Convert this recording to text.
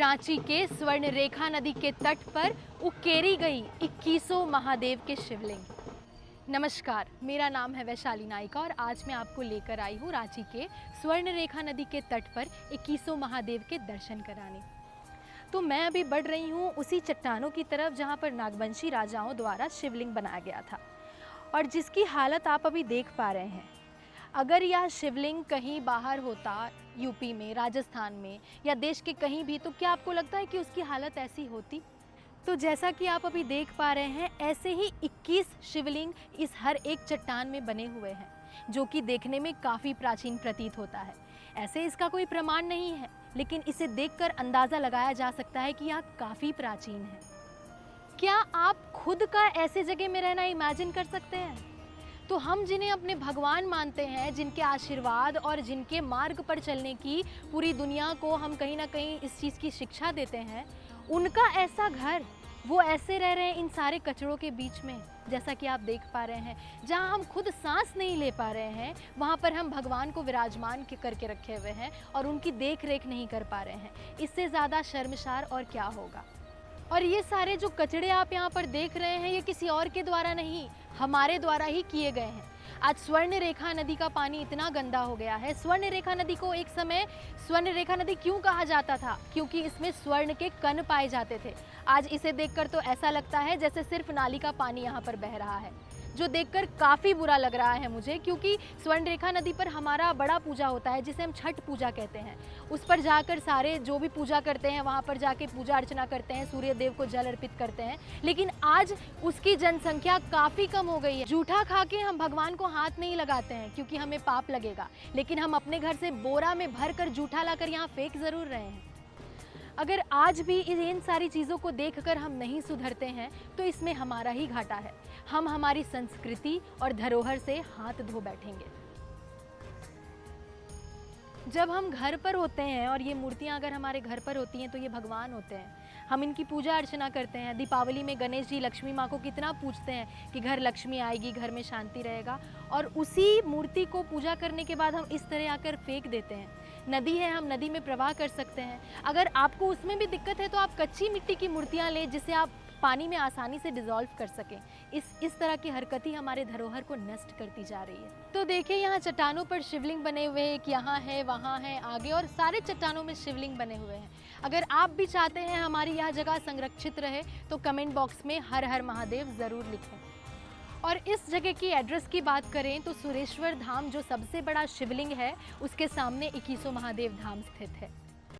रांची के स्वर्ण रेखा नदी के तट पर उकेरी गई 21 महादेव के शिवलिंग। नमस्कार, मेरा नाम है वैशाली नायिका और आज मैं आपको लेकर आई हूँ रांची के स्वर्ण रेखा नदी के तट पर 21 महादेव के दर्शन कराने। तो मैं अभी बढ़ रही हूँ उसी चट्टानों की तरफ जहाँ पर नागवंशी राजाओं द्वारा शिवलिंग बनाया गया था और जिसकी हालत आप अभी देख पा रहे हैं। अगर यह शिवलिंग कहीं बाहर होता, यूपी में, राजस्थान में या देश के कहीं भी, तो क्या आपको लगता है कि उसकी हालत ऐसी होती? तो जैसा कि आप अभी देख पा रहे हैं, ऐसे ही 21 शिवलिंग इस हर एक चट्टान में बने हुए हैं, जो कि देखने में काफ़ी प्राचीन प्रतीत होता है। ऐसे इसका कोई प्रमाण नहीं है, लेकिन इसे देखकर अंदाज़ा लगाया जा सकता है कि यह काफ़ी प्राचीन है। क्या आप खुद का ऐसे जगह में रहना इमेजिन कर सकते हैं? तो हम जिन्हें अपने भगवान मानते हैं, जिनके आशीर्वाद और जिनके मार्ग पर चलने की पूरी दुनिया को हम कहीं ना कहीं इस चीज़ की शिक्षा देते हैं, उनका ऐसा घर, वो ऐसे रह रहे हैं इन सारे कचड़ों के बीच में, जैसा कि आप देख पा रहे हैं। जहां हम खुद सांस नहीं ले पा रहे हैं, वहां पर हम भगवान को विराजमान करके रखे हुए हैं और उनकी देख रेख नहीं कर पा रहे हैं। इससे ज़्यादा शर्मसार और क्या होगा। और ये सारे जो कचड़े आप यहाँ पर देख रहे हैं, ये किसी और के द्वारा नहीं, हमारे द्वारा ही किए गए हैं। आज स्वर्ण रेखा नदी का पानी इतना गंदा हो गया है। स्वर्ण रेखा नदी को एक समय स्वर्ण रेखा नदी क्यों कहा जाता था? क्योंकि इसमें स्वर्ण के कण पाए जाते थे। आज इसे देखकर तो ऐसा लगता है जैसे सिर्फ नाली का पानी यहाँ पर बह रहा है, जो देखकर काफ़ी बुरा लग रहा है मुझे। क्योंकि स्वर्ण रेखा नदी पर हमारा बड़ा पूजा होता है, जिसे हम छठ पूजा कहते हैं। उस पर जाकर सारे जो भी पूजा करते हैं, वहाँ पर जाके पूजा अर्चना करते हैं, सूर्य देव को जल अर्पित करते हैं। लेकिन आज उसकी जनसंख्या काफ़ी कम हो गई है। जूठा खा के हम भगवान को हाथ नहीं लगाते हैं क्योंकि हमें पाप लगेगा, लेकिन हम अपने घर से बोरा में भर कर जूठा लाकर यहाँ फेंक ज़रूर रहे हैं। अगर आज भी इन सारी चीज़ों को देखकर हम नहीं सुधरते हैं, तो इसमें हमारा ही घाटा है। हम हमारी संस्कृति और धरोहर से हाथ धो बैठेंगे। जब हम घर पर होते हैं और ये मूर्तियाँ अगर हमारे घर पर होती हैं, तो ये भगवान होते हैं। हम इनकी पूजा अर्चना करते हैं। दीपावली में गणेश जी लक्ष्मी माँ को कितना पूजते हैं कि घर लक्ष्मी आएगी, घर में शांति रहेगा। और उसी मूर्ति को पूजा करने के बाद हम इस तरह आकर फेंक देते हैं। नदी है, हम नदी में प्रवाह कर सकते हैं। अगर आपको उसमें भी दिक्कत है तो आप कच्ची मिट्टी की मूर्तियाँ लें, जिसे आप पानी में आसानी से डिज़ोल्व कर सकें। इस तरह की हरकत ही हमारे धरोहर को नष्ट करती जा रही है। तो देखिए, यहाँ चट्टानों पर शिवलिंग बने हुए हैं, एक यहाँ है, वहाँ है, आगे, और सारे चट्टानों में शिवलिंग बने हुए हैं। अगर आप भी चाहते हैं हमारी यह जगह संरक्षित रहे, तो कमेंट बॉक्स में हर हर महादेव ज़रूर लिखें। और इस जगह की एड्रेस की बात करें तो सुरेश्वर धाम, जो सबसे बड़ा शिवलिंग है, उसके सामने 21 महादेव धाम स्थित है।